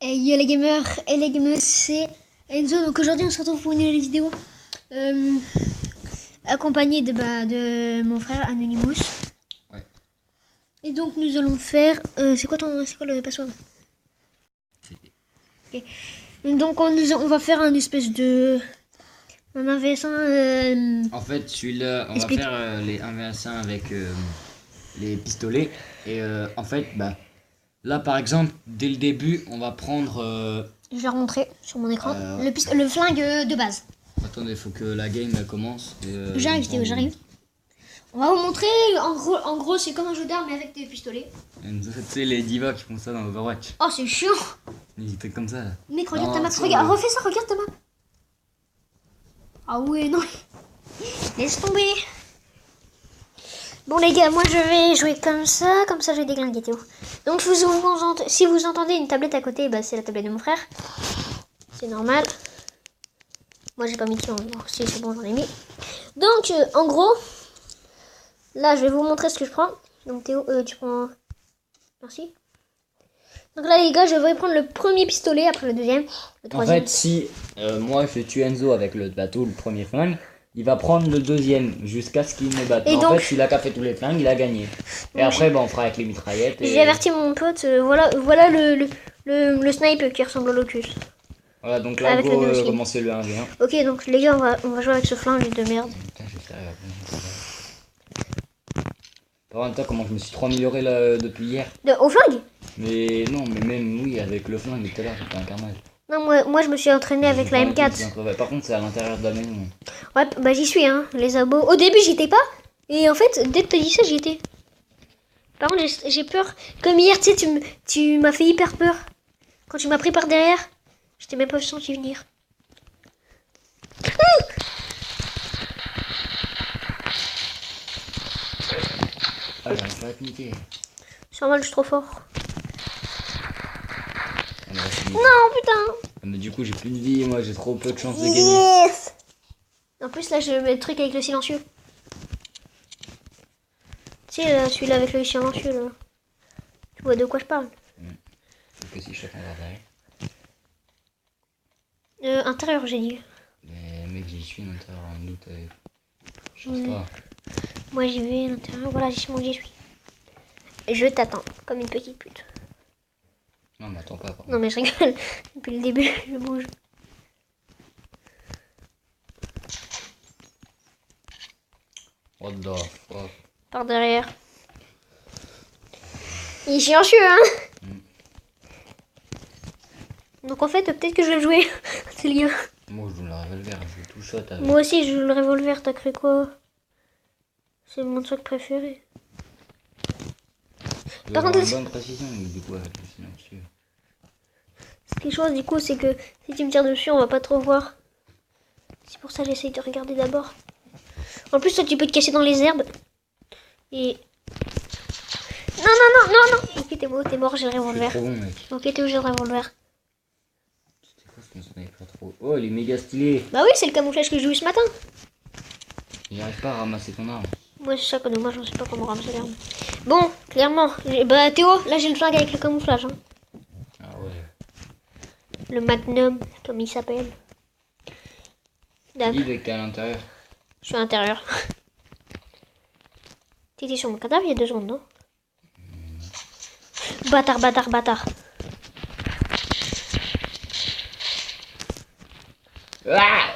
Et yo les gamers, et les gamers, c'est Enzo. Donc aujourd'hui on se retrouve pour une nouvelle vidéo accompagné de mon frère Anonymous. Ouais. Et donc nous allons faire... c'est quoi le password? Okay. Donc on va faire un espèce de... Un 1v1 En fait, celui-là, on va faire les 1v1 avec les pistolets. Et en fait, là par exemple, dès le début, on va prendre... Je vais remontrer sur mon écran. Le flingue de base. Attendez, il faut que la game commence. J'arrive, Théo, j'arrive. On va vous montrer, en gros c'est comme un jeu d'armes mais avec des pistolets. Tu sais, les divas qui font ça dans Overwatch. Oh c'est chiant. Des trucs comme ça là. Mec, regarde ta map, regarde, refais ça, regarde ta map. Ah ouais, non. Laisse tomber. Bon les gars, moi je vais jouer comme ça je vais déglinguer Théo. Donc si vous entendez une tablette à côté, c'est la tablette de mon frère. C'est normal. Moi j'ai pas mis dessus, si c'est bon j'en ai mis. Donc en gros, là je vais vous montrer ce que je prends. Donc Théo, tu prends... Merci. Donc là les gars, je vais prendre le premier pistolet, après le deuxième, le troisième. En fait, si moi je tue Enzo avec le bateau, le premier flingue, il va prendre le deuxième jusqu'à ce qu'il me batte. Et en donc, fait, s'il a qu'à fait tous les flingues, il a gagné. Et après, on fera avec les mitraillettes. J'ai averti mon pote, voilà le snipe qui ressemble au Locus. Voilà, donc là, avec go commencer le 1v1. Ok, donc les gars, on va jouer avec ce flingue de merde. Putain, par contre, comment je me suis trop amélioré là, depuis hier. Au flingue? Mais non, mais même oui, avec le flingue tout à l'heure, c'était un carnage. Non, moi je me suis entraîné avec la M4. Par contre, c'est à l'intérieur de la maison. Ouais, j'y suis, hein, les abos. Au début, j'y étais pas. Et en fait, dès que t'as dit ça, j'y étais. Par contre, j'ai peur. Comme hier, tu sais, tu m'as fait hyper peur. Quand tu m'as pris par derrière, je t'ai même pas senti venir. Ah, j'arrive pas à te niquer. C'est normal, je suis trop fort. Ah, non, putain. Ah, mais du coup, j'ai plus de vie, moi, j'ai trop peu de chance de gagner. Yes. En plus, là, je mets le truc avec le silencieux. Tu sais, celui-là avec le silencieux, là. Tu vois de quoi je parle? Faut que si chacun va derrière. Intérieur, j'ai dit. Mais mec, j'y suis à l'intérieur, en doute. Change pas. Moi, j'y vais à l'intérieur. Voilà, j'y suis. Je t'attends, comme une petite pute. Non, mais attends pas. Non, mais je rigole. Depuis le début, je bouge. What the fuck? Par derrière. Il est silencieux, hein. Donc en fait, peut-être que je vais le jouer. C'est le gars. Moi, je joue le revolver, je joue tout shot avec. Moi aussi, je joue le revolver. T'as cru quoi? C'est mon truc préféré. Par contre, une bonne précision, du coup, avec le silencieux. Quelque chose, du coup, c'est que si tu me tires dessus, on va pas trop voir. C'est pour ça que j'essaye de regarder d'abord. En plus, toi, tu peux te cacher dans les herbes. Et... Non. Ok, t'es mort, j'ai le revolver. C'est trop bon, mec. Ok, t'es où, j'ai le revolver. C'était quoi ce qu'on savait pas trop? Oh, il est méga stylé. Bah oui, c'est le camouflage que j'ai eu ce matin. J'arrive pas à ramasser ton arme. Moi, c'est ça que moi, je sais pas comment ramasser l'arme. Bon, clairement. Bah, Théo, là, j'ai le flingue avec le camouflage. Hein. Ah ouais. Le Magnum, comme il s'appelle. Dis dès que t'es à l'intérieur. Je suis à l'intérieur. T'étais sur mon cadavre il y a 2 secondes, non? Bâtard. Ah!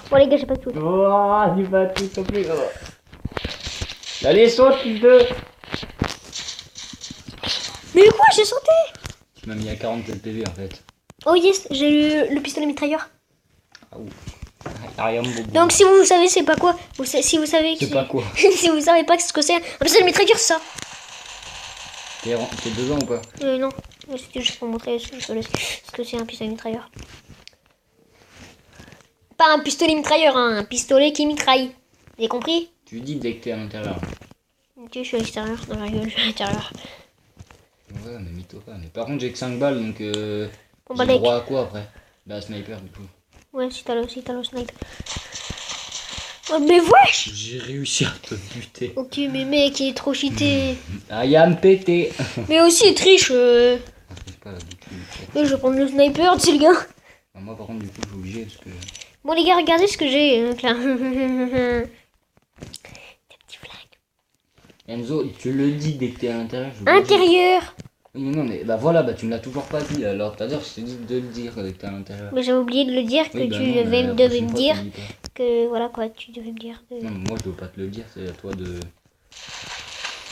Bon, les gars, j'ai pas de tout. Oh, dis pas tout, s'il te plaît. Allez, saute, fils de. Mais quoi, j'ai sauté? Tu m'as mis à 47 PV en fait. Oh yes, j'ai eu le pistolet mitrailleur. Ah ouf. Rien de beau. Donc si vous savez c'est pas quoi, si vous savez C'est pas quoi. si vous savez pas ce que c'est, un pistolet mitrailleur c'est ça. T'es dedans ou pas? Non, c'était juste pour montrer ce que c'est un pistolet mitrailleur. Pas un pistolet mitrailleur, hein, un pistolet qui mitraille. Vous avez compris? Tu dis dès que t'es à l'intérieur. Ok, je suis à l'extérieur, dans la gueule, je suis à l'intérieur. Ouais, mais mytho pas. Mais par contre, j'ai que 5 balles donc Bon, j'ai droit à quoi après? Bah, sniper du coup. Ouais, si t'as le snipe. Oh, mais wesh! J'ai réussi à te buter. Ok, mais mec, il est trop cheaté. I am pété. Mais aussi, il triche. Je sais pas, du coup. Mais je vais prendre le sniper, tu sais, le gars. Moi, par contre, du coup, je suis obligé parce que. Bon, les gars, regardez ce que j'ai. Donc là. Des petits flags. Enzo, tu le dis dès que t'es à l'intérieur. je vous le dis. Intérieur. Oui, mais non, mais bah voilà, bah tu me l'as toujours pas dit. Alors tout à l'heure, je t'ai dit de le dire dès que t'es à l'intérieur. Mais j'ai oublié de le dire, que Oui, bah tu non, devais, mais la devais prochaine me fois, dire. tu le dis pas. Que voilà quoi, tu devais me dire. Non, mais moi, je dois pas te le dire, c'est à toi de.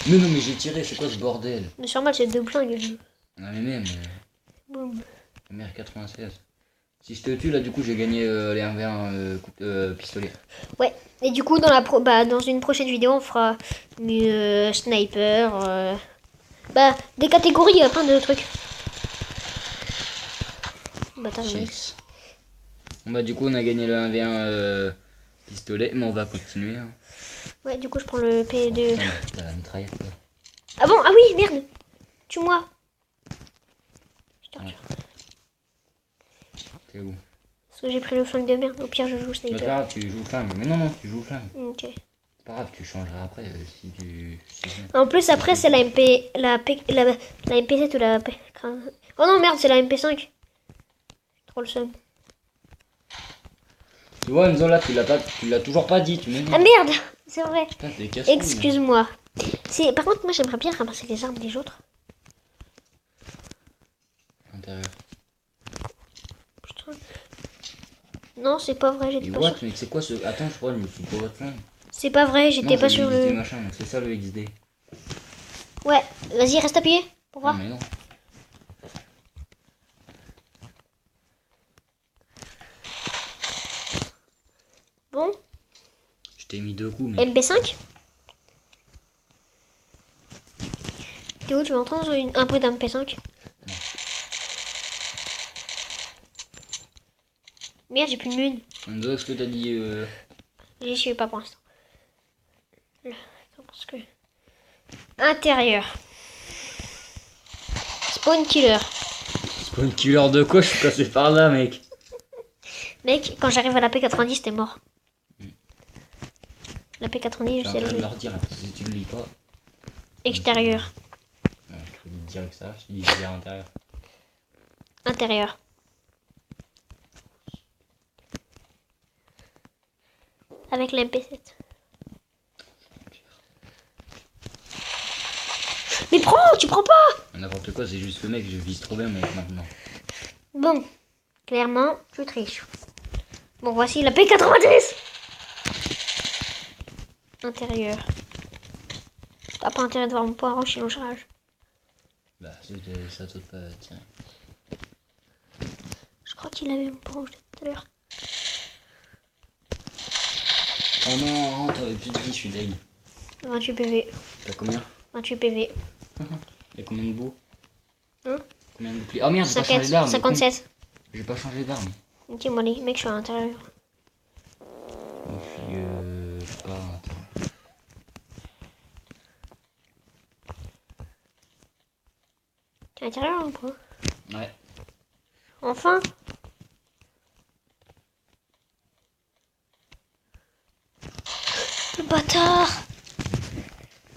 Mais non, mais j'ai tiré, c'est quoi ce bordel? Mais sur moi, c'est deux flingues. Non, mais même. Boum. Merde, 96. Si je te tue, là, du coup, j'ai gagné les 1v1 pistolet. Ouais, et du coup, dans une prochaine vidéo, on fera sniper. Des catégories, il y a plein de trucs. Bâtard, oui. Yes. Bon, bah, du coup, on a gagné le 1v1 pistolet, mais on va continuer. Hein. Ouais, du coup, je prends le P2. Non, t'as la mitraillette, là. Ah bon? Ah oui, merde! Tue-moi! Je te Ouais. retire. T'es où? Parce que j'ai pris le flingue de merde. Au pire, je joue C'est pas sniper. grave, tu joues flingue. Mais non, non, tu joues flingue. Ok. C'est pas grave, tu changeras après si tu. En plus, après, c'est la MP. La MP7 ou la P. Oh non, merde, c'est la MP5. Trop le seum. Tu vois, Enzo, là, tu l'as toujours pas dit, tu m'énerves. Ah merde! C'est vrai. Putain, t'es casse-couille, là. Excuse-moi. Par contre, moi, j'aimerais bien ramasser les armes des autres. Intérieur. Putain. Non, c'est pas vrai, j'étais Et pas what, sûr. mais c'est quoi ce. Attends, je crois, je me suis pas votre flingue. C'est pas vrai, j'étais Non, pas c'est sur XD le. machin, donc c'est ça le XD. Ouais, vas-y, reste appuyé pour Non, voir. mais non. Bon, Je t'ai mis 2 coups, mais. MP5. Théo, tu veux entendre un bruit d'un MP5? Merde, j'ai plus de mune. Enzo, est-ce que t'as dit. J'y suis pas pour l'instant. Là, attends, parce que. Intérieur. Spawn killer. Spawn killer de quoi? Je suis passé par là, mec. Mec, quand j'arrive à la P90, t'es mort. La P90, Je je suis en train sais de le leur dire, si tu le lis pas. extérieur. Ouais, je te dis direct ça, je te dis à l'intérieur. Intérieur. Avec la MP7. Mais prends, tu prends pas! N'importe quoi, c'est juste le mec, je vise trop bien, mais maintenant. Bon, clairement, je triche. Bon, voici la P90! Intérieur. T'as pas intérêt de voir mon poireau, sinon je rage. Bah, ça saute pas, tiens. Je crois qu'il avait mon poireau tout à l'heure. Oh non, t'avais plus de vie, je suis deg. 28 PV. T'as combien? 28 PV. Y'a combien de bouts? Hein? Combien de boucliers? Oh merde, j'ai pas changé d'arme. 57. J'ai pas changé d'arme. Ok, moi les mecs, je suis à l'intérieur. Donc, je sais pas, attends. T'es à l'intérieur ou quoi? Ouais. Enfin? Le bâtard!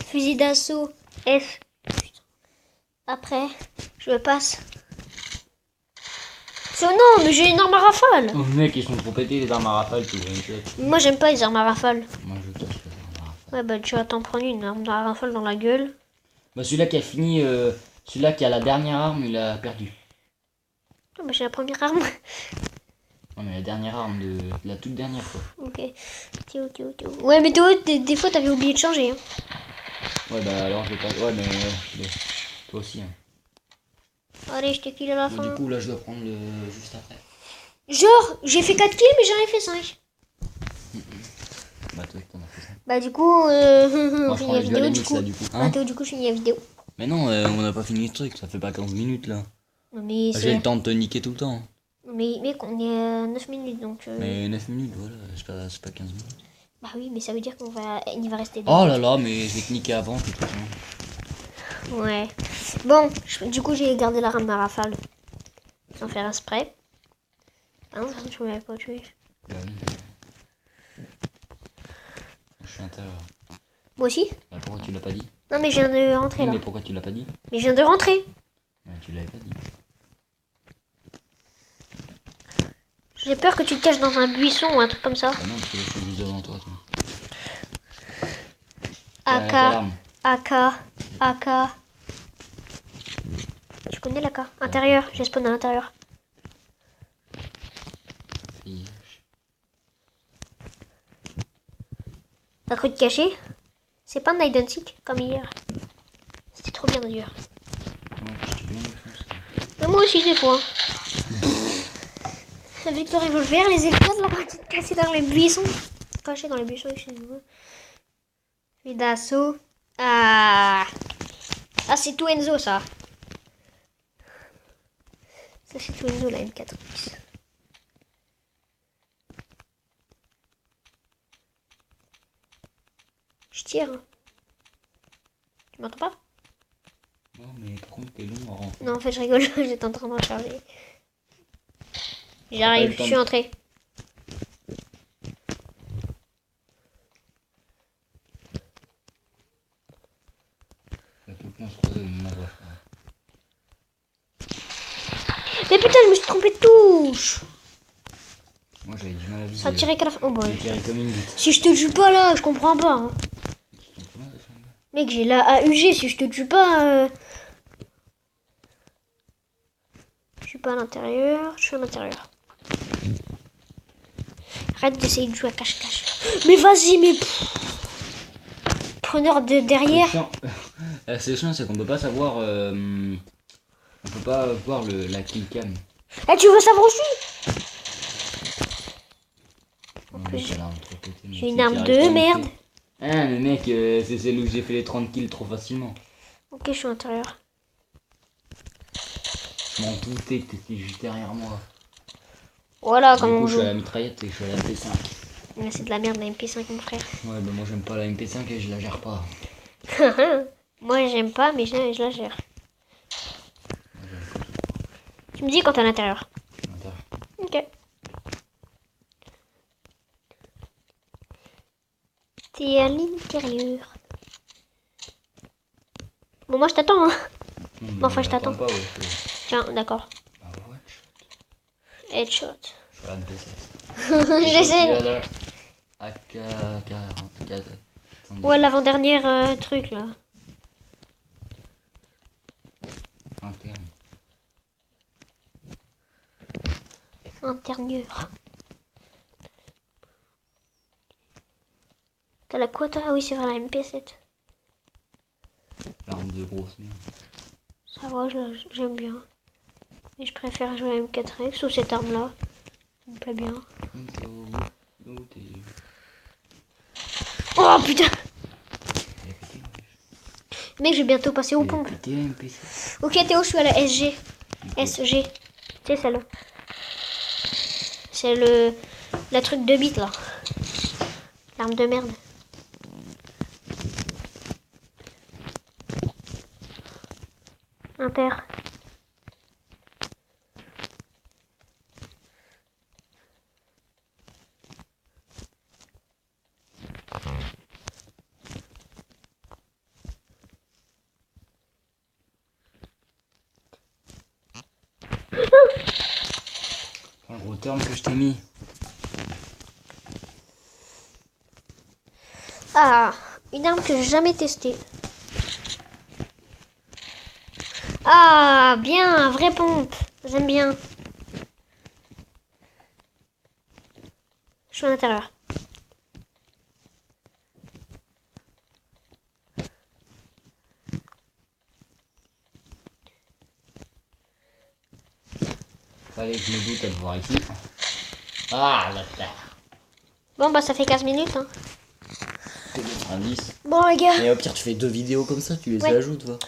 Fusil d'assaut. F. Putain. Après, je passe. Oh non, mais j'ai une arme à rafale! Oh mec, ils sont trop pétés les armes à rafale, tu vois une tête. Moi, j'aime pas les armes à rafale. Moi je cache les armes à rafale. Ouais, bah, tu vas t'en prendre une arme à rafale dans la gueule. Bah, celui-là qui a fini, celui-là qui a la dernière arme, il a perdu. Oh, bah, j'ai la première arme. Non, mais la dernière arme de la toute dernière fois. Ok. Théo. Ouais, mais Théo, des fois, t'avais oublié de changer. Hein. Ouais, bah alors je vais pas. Ouais, mais toi aussi. Hein. Allez, je te kill à la Bon, fin. du coup, là, je dois prendre le juste après. Genre, j'ai fait 4 kills, mais j'en ai fait 5. Bah, toi, t'en as fait ça. Bah, du coup, Moi, on je finit prends la le vidéo, dual du MX, coup. là, du coup. Ah, Hein Théo, du coup, je finis la vidéo. Mais non, on n'a pas fini le truc, ça fait pas 15 minutes là. Non, mais J'ai le temps de te niquer tout le temps. Mais mec, on est à 9 minutes, donc... Mais 9 minutes, voilà, c'est pas 15 minutes. Bah oui, mais ça veut dire il va rester... Oh là là, mais je vais te niquer avant, de toute façon. Ouais. Bon, du coup, j'ai gardé la rame à rafale. Sans faire un spray. Ah non, tu m'avais pas tué. Bah oui. suis à l'intérieur. Moi aussi. Bah, pourquoi tu l'as pas dit? Non, mais je viens de rentrer Oui, là. mais pourquoi tu l'as pas dit? Mais je viens de rentrer. Tu l'avais pas dit. J'ai peur que tu te caches dans un buisson ou un truc comme ça. Ah non, parce que je suis juste devant toi. AK, AK, AK. Tu connais l'AK? Intérieur, j'ai spawn à l'intérieur. T'as cru te cacher? C'est pas un hide and seek comme hier. C'était trop bien d'ailleurs. Mais moi aussi des fois. Avec le revolver, les étoiles là, quand tu te casses dans les buissons. Caché dans les buissons, excusez-moi. Puis d'assaut. Ah, c'est tout Enzo ça. Ça c'est tout Enzo la M4X. Je tire. Tu m'entends pas? Non mais par contre t'es long à rentrer. Non en fait je rigole, j'étais en train de recharger. J'arrive, je suis entré. Mais putain, je me suis trompé de touche. Moi j'avais du mal à viser. Ça a tiré qu'à la fin. Oh bon. Si je te tue pas là, je comprends pas. Hein. Mec, j'ai la AUG, si je te tue pas. Je suis pas à l'intérieur, je suis à l'intérieur. Arrête d'essayer de jouer à cache-cache. Mais vas-y, mais. Preneur de derrière. C'est chiant, c'est qu'on peut pas savoir. On peut pas voir la killcam. Eh, tu veux savoir où je suis? J'ai une arme de merde. Ah, mais mec, c'est celle où j'ai fait les 30 kills trop facilement. Ok, je suis à l'intérieur. Je m'en doutais que t'étais juste derrière moi. Voilà, du coup, je suis à la mitraillette et je suis à la MP5. Mais c'est de la merde la MP5, mon frère. Ouais, bah moi j'aime pas la MP5 et je la gère pas. Moi j'aime pas, mais je la gère. Tu me dis quand t'es à l'intérieur. Ok. T'es à l'intérieur. Bon, moi je t'attends. Hein. Bon, enfin, je t'attends. Tiens, d'accord. Headshot. Je suis à la MP7. J'essaie. AK-44. Ouais, l'avant-dernière truc là. Intérieur. T'as la quoi toi? Ah oui, c'est vrai, la MP7. L'arme de grosse merde. Ça va, j'aime bien. Mais je préfère jouer à M4X ou cette arme là. Ça me plaît bien. Oh putain! Mec, je vais bientôt passer aux pompes. Ok Théo, je suis à la SG. SG. Tu sais celle-là. C'est la truc de bite là. L'arme de merde. Inter. Un gros terme que je t'ai mis. Ah, une arme que j'ai jamais testée. Ah, bien, vraie pompe. J'aime bien. Je suis à l'intérieur. Fallait que je me doute à te voir ici. Ah, la terre. Bon, bah ça fait 15 minutes. Hein. C'est 90. Bon, les gars. Et au pire, tu fais 2 vidéos comme ça, tu les ajoutes, va.